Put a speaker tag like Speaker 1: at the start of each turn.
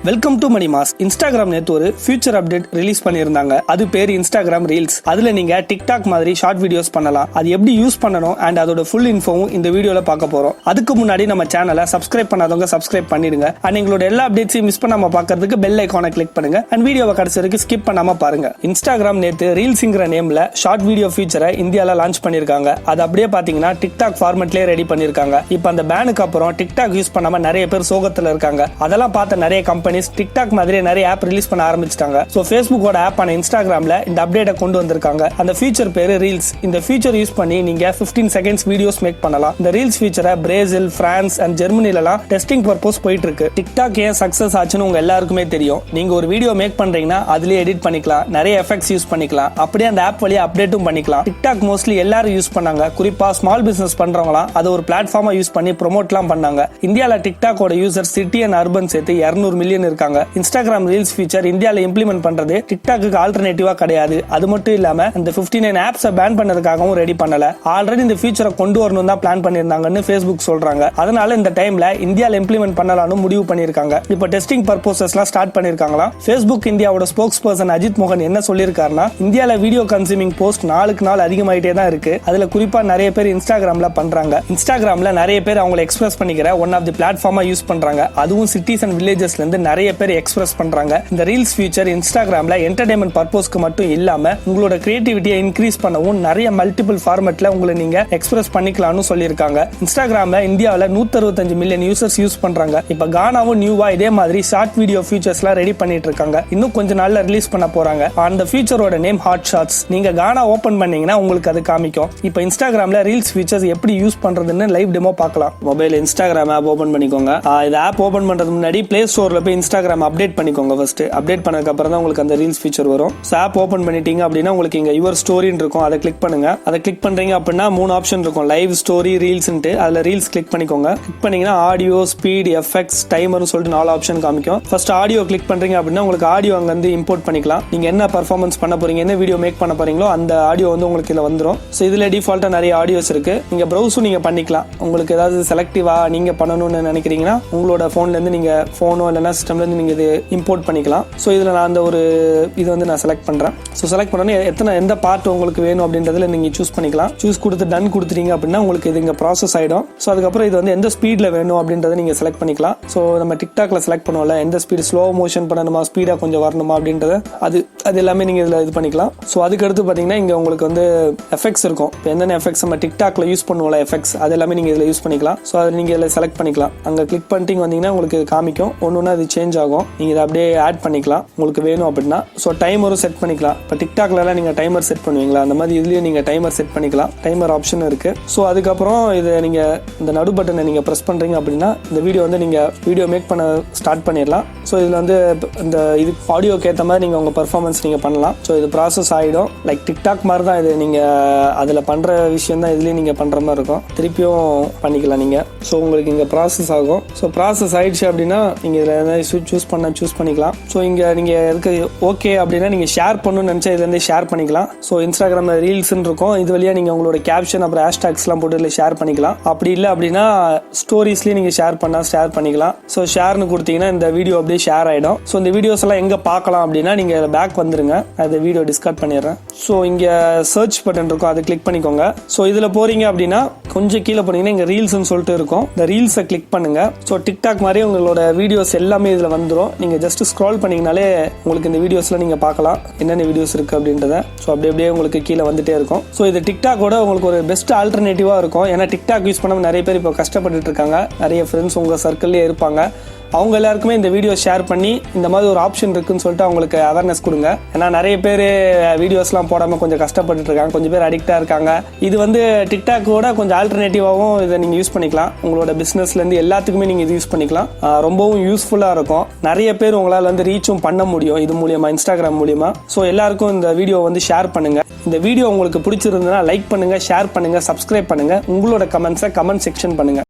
Speaker 1: Welcome to Mani mass. Instagram நேத்து ஒரு future update release பண்ணியிருந்தாங்க. அது பேர் இன்ஸ்டாகிராம் ரீல்ஸ். அதுல நீங்க டிக்டாக் மாதிரி ஷார்ட் வீடியோஸ் பண்ணலாம். அது எப்படி யூஸ் பண்ணணும் அண்ட் அதோட ஃபுல் இன்ஃபோவும் இந்த வீடியோல பார்க்க போறோம். அதுக்கு முன்னாடி நம்ம சேனலை சப்ஸ்கிரைப் பண்ணாதவங்க சப்ஸ்கிரைப் பண்ணிடுங்க. அண்ட் எங்களோட எல்லா அப்டேட்ஸையும் மிஸ் பண்ணாம பார்க்கிறதுக்கு பெல் ஐகானை கிளிக் பண்ணுங்க அண்ட் வீடியோவை கடைசி வரைக்கும் ஸ்கிப் பண்ணாம பாருங்க. இன்ஸ்டாகிராம் நேத்து ரீல்ஸ்ங்கிற நேம்ல ஷார்ட் வீடியோ ஃபீச்சரை இந்தியால லான்ச் பண்ணிருக்காங்க. அது அப்படியே பாத்தீங்கன்னா டிக்டாக் ஃபார்மேட்லயே ரெடி பண்ணிருக்காங்க. இப்போ அந்த பேனுக்கு அப்புறம் டிக்டாக் யூஸ் பண்ணாம நிறைய பேர் சோகத்துல இருக்காங்க. அதெல்லாம் பார்த்த நிறைய கம்பெனிஸ் டிக்டாக் மாதிரி நிறைய ஆப் ரிலீஸ் பண்ண ஆரம்பிச்சிட்டாங்க. சோ ஃபேஸ்புக்கோட ஆப் ஆன இன்ஸ்டாகிராம்ல இந்த அப்டேட்டை கொண்டு வந்திருக்காங்க. அந்த ஃபீச்சர் பேரு ரீல்ஸ். இந்த ஃபீச்சர் யூஸ் பண்ணி நீங்க 15 செகண்ட்ஸ் வீடியோஸ் மேக் பண்ணலாம். இந்த ரீல்ஸ் ஃபீச்சரை பிரேசில், பிரான்ஸ் அண்ட் ஜெர்மனில எல்லாம் டெஸ்டிங் பர்பஸ் போயிட்டு இருக்கு. டிக்டாக் ஏன் சக்சஸ் ஆச்சுன்னு உங்க எல்லாருக்குமே தெரியும். நீங்க ஒரு வீடியோ மேக் பண்றீங்கன்னா அதுலயே எடிட் பண்ணிக்கலாம், நிறைய எஃபெக்ட்ஸ் யூஸ் பண்ணிக்கலாம், அப்படியே அந்த ஆப் வழியா அப்டேட்டும் பண்ணிக்கலாம். டிக்டாக் மோஸ்ட்லி எல்லாரும் யூஸ் பண்ணாங்க. குறிப்பா ஸ்மால் பிசினஸ் பண்றவங்களாம் அதை ஒரு பிளாட்ஃபார்மா யூஸ் பண்ணி ப்ரோமோட்லாம் பண்ணாங்க. இந்தியால டிக்டாக்கோட யூசர் சிட்டி அண்ட் அர்பன் சேர்த்து 200 மில்லியன் இருக்காங்க. இன்ஸ்டாகிராம் ரீல்ஸ் ஃபீச்சர் இந்தியால இம்ப்ளிமெண்ட் பண்றது டிக்டாக்கு ஆல்டர்னேட்டிவா கிடையாது. அது மட்டும் இல்லாம அந்த 59 ஆப்ஸை பேன் பண்ணதுக்காகவும் ரெடி பண்ணல. ஆல்ரெடி இந்த ஃபீச்சரை கொண்டு வரணும் தான் பிளான் பண்ணிருந்தாங்கன்னு Facebook சொல்றாங்க. அதனால இந்த டைம்ல இந்தியால இம்ப்ளிமெண்ட் பண்ணலாம்னு முடிவு பண்ணிருக்காங்க. இப்போ டெஸ்டிங் பர்பஸஸ்லாம் ஸ்டார்ட் பண்ணிருக்காங்களா. Facebook இந்தியாவோட ஸ்போக்ஸ் பர்சன் அஜித் மோகன் என்ன சொல்லிருக்காருன்னா, இந்தியால வீடியோ கன்சூமிங் போஸ்ட் நாளுக்கு நாள் அதிகமாயிட்டே தான் இருக்கு. அதுல குறிப்பா நிறைய பேர் இன்ஸ்டாகிராம்ல பண்றாங்க. இன்ஸ்டாகிராம்ல நிறைய பேர் அவங்களை எக்ஸ்பிரஸ் பண்ணிக்கிற ஒன் ஆஃப் தி பிளாட்ஃபார்மா யூஸ் பண்றாங்க. அதுவும் சிட்டிஸ் அண்ட் வில்லேஜஸ்ல இருந்து நிறைய பேர் எக்ஸ்பிரஸ் பண்றாங்க. இந்த ரீல்ஸ் ஃபீச்சர் இன்ஸ்டாகிராம்ல என்டர்டைன்மெண்ட் பர்பஸ்க்கு மட்டும் இல்லாம உங்களோட கிரியேட்டிவிட்டியை இன்க்ரீஸ் பண்ணவும் நிறைய மல்டிபிள் ஃபார்மேட்ல உங்களை நீங்க எக்ஸ்பிரஸ் பண்ணிக்கலாம்னு சொல்லியிருக்காங்க. இன்ஸ்டாகிராம்ல இந்தியாவில் 165 மில்லியன் யூசர்ஸ் யூஸ் பண்றாங்க. இப்ப கானாவும் நியூவா இதே மாதிரி ஷார்ட் வீடியோ ஃபீச்சர்ஸ்லாம் ரெடி பண்ணிட்டு இருக்காங்க. இன்னும் கொஞ்ச நாள்ல ரிலீஸ் பண்ண போறாங்க. அந்த ஃபீச்சரோட நேம் ஹாட் ஷாட்ஸ். நீங்க கானா ஓபன் பண்ணீங்கன்னா உங்களுக்கு அது காமிக்கும். இப்ப இன்ஸ்டாகிராம்ல ரீல்ஸ் ஃபீச்சர்ஸ் எப்படி யூஸ் பண்றதுன்னு லைவ் டெமோ பார்க்கலாம். மொபைல் இன்ஸ்டாகிராம் ஆப் ஓபன் பண்ணிக்கோங்க. இந்த ஆப் ஓபன் பண்றது முன்னாடி பிளே ஸ்டோர்ல போய் இன்ஸ்டாகிராம் அப்டேட் பண்ணிக்கோங்க. ஃபர்ஸ்ட் அப்டேட் பண்ணதுக்கு அப்புறம் தான் உங்களுக்கு அந்த ரீல்ஸ் ஃபீச்சர் வரும். ஆப் ஓபன் பண்ணிட்டீங்க அப்படின்னா உங்களுக்கு இங்க யுவர் ஸ்டோரின்னு இருக்கும். அதை கிளிக் பண்ணுங்க. அதை கிளிக் பண்றீங்க அப்படின்னா 3 ஆப்ஷன் இருக்கும். லைவ், ஸ்டோரி, ரீல்ஸ்ன்ட்டு. அதுல ரீல்ஸ் கிளிக் பண்ணிக்கோங்க. கிளிக் பண்ணீங்கன்னா ஆடியோ, ஸ்பீட், எஃபெக்ட்ஸ், டைமர்னு சொல்லிட்டு 4 ஆப்ஷன் காமிக்கும். ஃபர்ஸ்ட் ஆடியோ கிளிக் பண்றீங்க அப்படின்னா உங்களுக்கு ஆடியோ அங்க இருந்து இம்போர்ட் பண்ணிக்கலாம். நீங்க என்ன பெர்ஃபார்மன்ஸ் பண்ண போறீங்க, என்ன வீடியோ மேக் பண்ண போறீங்களோ அந்த ஆடியோ வந்து உங்களுக்கு இதுல வந்துரும். சோ இதுல டிஃபால்ட்டா நிறைய ஆடியோஸ் இருக்கு. நீங்க ப்ரௌஸும் நீங்க பண்ணிக்கலாம். உங்களுக்கு ஏதாவது செலக்டிவா நீங்க பண்ணணும்னு நினைக்கிறீங்கன்னா உங்களோட போன்ல இருந்து நீங்க போனோ இல்லைன்னா சிஸ்டம்ல இருந்து நீங்க இது இம்போர்ட் பண்ணிக்கலாம். ஸோ இதில் நான் அந்த ஒரு இது வந்து நான் செலக்ட் பண்ணுறேன். ஸோ செலக்ட் பண்ணோன்னே எந்த பார்ட் உங்களுக்கு வேணும் அப்படின்றதுல நீங்கள் சூஸ் பண்ணிக்கலாம். சூஸ் கொடுத்து டன் கொடுத்துட்டீங்க அப்படின்னா உங்களுக்கு இது இங்கே ப்ராசஸ் ஆகிடும். ஸோ அதுக்கப்புறம் இது வந்து எந்த ஸ்பீடில் வேணும் அப்படின்றத நீங்கள் செலக்ட் பண்ணிக்கலாம். ஸோ நம்ம டிக்டாக்ல செலக்ட் பண்ணுவோம்ல, எந்த ஸ்பீடு, ஸ்லோ மோஷன் பண்ணணுமா, ஸ்பீடாக கொஞ்சம் வரணுமா அப்படின்றத அது எல்லாமே நீங்கள் இதில் இது பண்ணிக்கலாம். ஸோ அதுக்கடுத்து பார்த்தீங்கன்னா இங்கே உங்களுக்கு வந்து எஃபெக்ட்ஸ் இருக்கும். இப்போ என்னென்ன எஃபெக்ட்ஸ் நம்ம டிக்டாக்ல யூஸ் பண்ணுவோம்ல எஃபெக்ட்ஸ், அது எல்லாமே நீங்கள் இதில் யூஸ் பண்ணிக்கலாம். ஸோ அதை நீங்கள் இதில் செலக்ட் பண்ணிக்கலாம். அங்கே கிளிக் பண்ணிட்டு வந்தீங்கன்னா உங்களுக்கு இது காமிக்கும். ஒன்று அது சேஞ்ச் ஆகும். நீங்கள் இதை அப்படியே ஆட் பண்ணிக்கலாம் உங்களுக்கு வேணும் அப்படின்னா. ஸோ டைமரும் செட் பண்ணிக்கலாம். இப்போ டிக்டாக்லாம் நீங்கள் டைமர் செட் பண்ணுவீங்களா, அந்த மாதிரி இதுலேயும் நீங்கள் டைமர் செட் பண்ணிக்கலாம். டைமர் ஆப்ஷன் இருக்கு. ஸோ அதுக்கப்புறம் இதை நீங்கள் இந்த நடு பட்டனை நீங்கள் ப்ரெஸ் பண்ணுறீங்க அப்படின்னா இந்த வீடியோ வந்து நீங்கள் வீடியோ மேக் பண்ண ஸ்டார்ட் பண்ணிடலாம். ஸோ இதில் வந்து இந்த இது ஆடியோக்கு ஏற்ற மாதிரி நீங்கள் உங்கள் பர்ஃபார்மன்ஸ் நீங்கள் பண்ணலாம். ஸோ இது ப்ராசஸ் ஆகிடும். லைக் டிக்டாக் மாதிரி தான் இது. நீங்கள் அதில் பண்ணுற விஷயம் தான் இதுலேயும் நீங்கள் பண்ணுற மாதிரி இருக்கும். திருப்பியும் பண்ணிக்கலாம் நீங்கள். ஸோ உங்களுக்கு இங்கே ப்ராசஸ் ஆகும். ஸோ ப்ராசஸ் ஆயிடுச்சு அப்படின்னா நீங்கள் இதில் எதாவது சூஸ் பண்ணிக்கலாம். ஸோ இங்கே நீங்கள் எதுக்கு ஓகே அப்படின்னா நீங்கள் ஷேர் பண்ணணும்னு நினச்சா இதுலேருந்து ஷேர் பண்ணிக்கலாம். ஸோ இன்ஸ்டாகிராமில் ரீல்ஸ்ன்னு இருக்கும். இது வழியாக நீங்கள் உங்களோட கேப்ஷன் அப்புறம் ஹேஷ்டாக்ஸ்லாம் போட்டு இதில் ஷேர் பண்ணிக்கலாம். அப்படி இல்லை அப்படின்னா ஸ்டோரிஸ்லேயே நீங்கள் ஷேர் பண்ணிக்கலாம். ஸோ ஷேர்னு கொடுத்தீங்கன்னா இந்த வீடியோ அப்படியே ஷேர் ஆகிடும். ஸோ இந்த வீடியோஸ் எல்லாம் எங்கே பார்க்கலாம் அப்படின்னா நீங்கள் பேக் வந்துருங்க. அதை வீடியோ டிஸ்கார்ட் பண்ணிடுறேன். ஸோ இங்கே சர்ச் பட்டன் இருக்கும். அதை கிளிக் பண்ணிக்கோங்க. ஸோ இதில் போறீங்க அப்படின்னா கொஞ்சம் கீழே போனீங்கன்னா இங்கே ரீல்ஸ்ன்னு சொல்லிட்டு இருக்கும். இந்த ரீல்ஸை கிளிக் பண்ணுங்க. ஸோ டிக்டாக் மாதிரி உங்களோட வீடியோஸ் எல்லாமே இதில் வந்துடும். நீங்கள் ஜஸ்ட் ஸ்க்ரால் பண்ணீங்கனாலே உங்களுக்கு இந்த வீடியோஸ்ல நீங்கள் பார்க்கலாம் என்னென்ன வீடியோஸ் இருக்கு அப்படின்றத. ஸோ அப்படியே உங்களுக்கு கீழே வந்துட்டே இருக்கும். ஸோ இது டிக்டாக்கோட உங்களுக்கு ஒரு பெஸ்ட் ஆல்டர்னேட்டிவா இருக்கும். ஏன்னா டிக்டாக் யூஸ் பண்ண நிறைய பேர் இப்போ கஷ்டப்பட்டு இருக்காங்க. நிறைய ஃப்ரெண்ட்ஸ் உங்க சர்க்கிள்லேயே இருப்பாங்க. அவங்க எல்லாருக்குமே இந்த வீடியோ ஷேர் பண்ணி இந்த மாதிரி ஒரு ஆப்ஷன் இருக்குன்னு சொல்லிட்டு அவங்களுக்கு அவேர்னஸ் கொடுங்க. ஏன்னா நிறைய பேர் வீடியோஸ்லாம் போடாமல் கொஞ்சம் கஷ்டப்பட்டு இருக்காங்க. கொஞ்சம் பேர் அடிக்டாக இருக்காங்க. இது வந்து டிக்டாக்கோட கொஞ்சம் ஆல்டர்னேட்டிவாகவும் இதை நீங்கள் யூஸ் பண்ணிக்கலாம். உங்களோட பிஸ்னஸ்லேருந்து எல்லாத்துக்குமே நீங்கள் இது யூஸ் பண்ணிக்கலாம். ரொம்பவும் யூஸ்ஃபுல்லாக இருக்கும். நிறைய பேர் உங்களால் வந்து ரீச்சும் பண்ண முடியும் இது மூலியமா, இன்ஸ்டாகிராம் மூலியமா. ஸோ எல்லாருக்கும் இந்த வீடியோ வந்து ஷேர் பண்ணுங்க. இந்த வீடியோ உங்களுக்கு பிடிச்சிருந்ததுன்னா லைக் பண்ணுங்க, ஷேர் பண்ணுங்க, சப்ஸ்கிரைப் பண்ணுங்க. உங்களோட கமெண்ட்ஸை கமெண்ட் செக்ஷன் பண்ணுங்க.